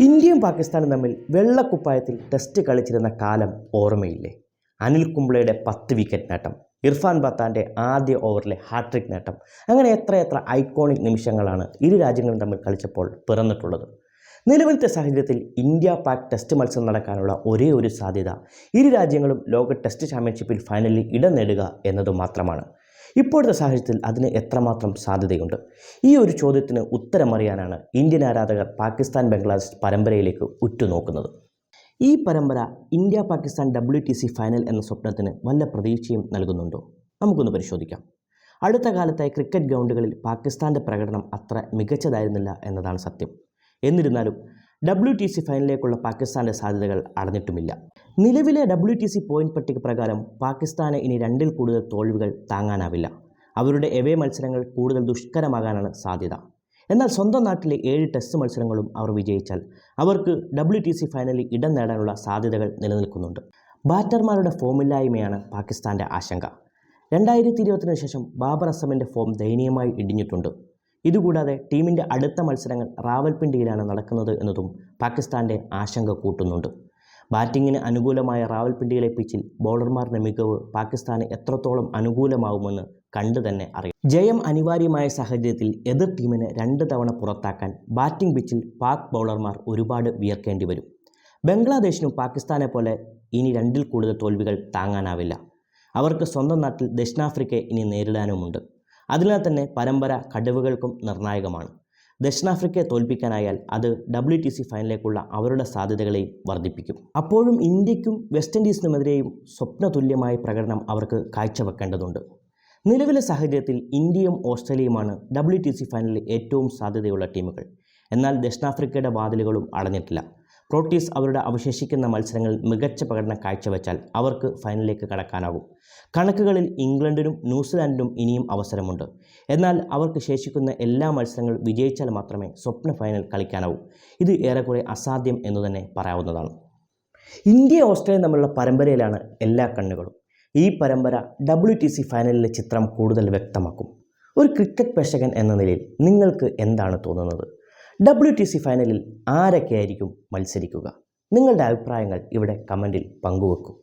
ഇന്ത്യയും പാകിസ്ഥാനും തമ്മിൽ വെള്ളക്കുപ്പായത്തിൽ ടെസ്റ്റ് കളിച്ചിരുന്ന കാലം ഓർമ്മയില്ലേ? അനിൽ കുംബ്ലെയുടെ 10 വിക്കറ്റ് നേട്ടം, ഇർഫാൻ പത്താൻ്റെ ആദ്യ ഓവറിലെ ഹാട്രിക് നേട്ടം, അങ്ങനെ എത്രയെത്ര ഐക്കോണിക് നിമിഷങ്ങളാണ് ഇരു രാജ്യങ്ങളും തമ്മിൽ കളിച്ചപ്പോൾ പിറന്നിട്ടുള്ളത്. നിലവിലത്തെ സാഹചര്യത്തിൽ ഇന്ത്യ പാക് ടെസ്റ്റ് മത്സരം നടക്കാനുള്ള ഒരേ ഒരു സാധ്യത ഇരു രാജ്യങ്ങളും ലോക ടെസ്റ്റ് ചാമ്പ്യൻഷിപ്പിൽ ഫൈനലിൽ ഇടം നേടുക എന്നതു മാത്രമാണ്. ഇപ്പോഴത്തെ സാഹചര്യത്തിൽ അതിന് എത്രമാത്രം സാധ്യതയുണ്ട്? ഈ ഒരു ചോദ്യത്തിന് ഉത്തരമറിയാനാണ് ഇന്ത്യൻ ആരാധകർ പാകിസ്ഥാൻ ബംഗ്ലാദേശ് പരമ്പരയിലേക്ക് ഉറ്റുനോക്കുന്നത്. ഈ പരമ്പര ഇന്ത്യ പാകിസ്ഥാൻ WTC ഫൈനൽ എന്ന സ്വപ്നത്തിന് വല്ല പ്രതീക്ഷയും നൽകുന്നുണ്ടോ? നമുക്കൊന്ന് പരിശോധിക്കാം. അടുത്ത കാലത്തായി ക്രിക്കറ്റ് ഗ്രൗണ്ടുകളിൽ പാകിസ്ഥാൻ്റെ പ്രകടനം അത്ര മികച്ചതായിരുന്നില്ല എന്നതാണ് സത്യം. എന്നിരുന്നാലും WTC ഫൈനലിലേക്കുള്ള പാകിസ്ഥാൻ്റെ സാധ്യതകൾ അടഞ്ഞിട്ടുമില്ല. നിലവിലെ WTC പോയിന്റ് പട്ടിക പ്രകാരം പാകിസ്ഥാന് ഇനി 2-ൽ കൂടുതൽ തോൽവികൾ താങ്ങാനാവില്ല. അവരുടെ എവേ മത്സരങ്ങൾ കൂടുതൽ ദുഷ്കരമാകാനാണ് സാധ്യത. എന്നാൽ സ്വന്തം നാട്ടിലെ 7 ടെസ്റ്റ് മത്സരങ്ങളും അവർ വിജയിച്ചാൽ അവർക്ക് WTC ഫൈനലിൽ ഇടം നേടാനുള്ള സാധ്യതകൾ നിലനിൽക്കുന്നുണ്ട്. ബാറ്റർമാരുടെ ഫോമില്ലായ്മയാണ് പാകിസ്ഥാൻ്റെ ആശങ്ക. 2020 ശേഷം ബാബർ അസമിൻ്റെ ഫോം ദയനീയമായി ഇടിഞ്ഞിട്ടുണ്ട്. ഇതുകൂടാതെ ടീമിൻ്റെ അടുത്ത മത്സരങ്ങൾ റാവൽപിണ്ടിയിലാണ് നടക്കുന്നത് എന്നതും പാകിസ്ഥാൻ്റെ ആശങ്ക കൂട്ടുന്നുണ്ട്. ബാറ്റിങ്ങിന് അനുകൂലമായ റാവൽപിണ്ടിയിലെ പിച്ചിൽ ബൗളർമാരുടെ മികവ് പാകിസ്ഥാന് എത്രത്തോളം അനുകൂലമാവുമെന്ന് കണ്ടു തന്നെ അറിയാം. ജയം അനിവാര്യമായ സാഹചര്യത്തിൽ എതിർ ടീമിനെ 2 തവണ പുറത്താക്കാൻ ബാറ്റിംഗ് പിച്ചിൽ പാക് ബൗളർമാർ ഒരുപാട് വിയർക്കേണ്ടി വരും. ബംഗ്ലാദേശിനും പാകിസ്ഥാനെ പോലെ ഇനി 2-ൽ കൂടുതൽ തോൽവികൾ താങ്ങാനാവില്ല. അവർക്ക് സ്വന്തം നാട്ടിൽ ദക്ഷിണാഫ്രിക്കയെ ഇനി നേരിടാനുമുണ്ട്. അതിനാൽ തന്നെ പരമ്പര കടവുകൾക്കും നിർണായകമാണ്. ദക്ഷിണാഫ്രിക്കയെ തോൽപ്പിക്കാനായാൽ അത് WTC ഫൈനലിലേക്കുള്ള അവരുടെ സാധ്യതകളെയും വർദ്ധിപ്പിക്കും. അപ്പോഴും ഇന്ത്യക്കും വെസ്റ്റ് ഇൻഡീസിനുമെതിരെയും സ്വപ്നതുല്യമായ പ്രകടനം അവർക്ക് കാഴ്ചവെക്കേണ്ടതുണ്ട്. നിലവിലെ സാഹചര്യത്തിൽ ഇന്ത്യയും ഓസ്ട്രേലിയയുമാണ് WTC ഫൈനലിൽ ഏറ്റവും സാധ്യതയുള്ള ടീമുകൾ. എന്നാൽ ദക്ഷിണാഫ്രിക്കയുടെ വാതിലുകളും അടഞ്ഞിട്ടില്ല. പ്രോട്ടീസ് അവരുടെ അവശേഷിക്കുന്ന മത്സരങ്ങളിൽ മികച്ച പ്രകടനം കാഴ്ചവെച്ചാൽ അവർക്ക് ഫൈനലിലേക്ക് കടക്കാനാകും. കണക്കുകളിൽ ഇംഗ്ലണ്ടിനും ന്യൂസിലാൻഡിനും ഇനിയും അവസരമുണ്ട്. എന്നാൽ അവർക്ക് ശേഷിക്കുന്ന എല്ലാ മത്സരങ്ങളും വിജയിച്ചാൽ മാത്രമേ സ്വപ്ന ഫൈനൽ കളിക്കാനാവൂ. ഇത് ഏറെക്കുറെ അസാധ്യം എന്നു തന്നെ പറയാവുന്നതാണ്. ഇന്ത്യ ഓസ്ട്രേലിയ തമ്മിലുള്ള പരമ്പരയിലാണ് എല്ലാ കണ്ണുകളും. ഈ പരമ്പര WTC ഫൈനലിലെ ചിത്രം കൂടുതൽ വ്യക്തമാക്കും. ഒരു ക്രിക്കറ്റ് പ്രേക്ഷകൻ എന്ന നിലയിൽ നിങ്ങൾക്ക് എന്താണ് തോന്നുന്നത്? WTC ഫൈനലിൽ ആരൊക്കെയായിരിക്കും മത്സരിക്കുക? നിങ്ങളുടെ അഭിപ്രായങ്ങൾ ഇവിടെ കമൻറ്റിൽ പങ്കുവെക്കൂ.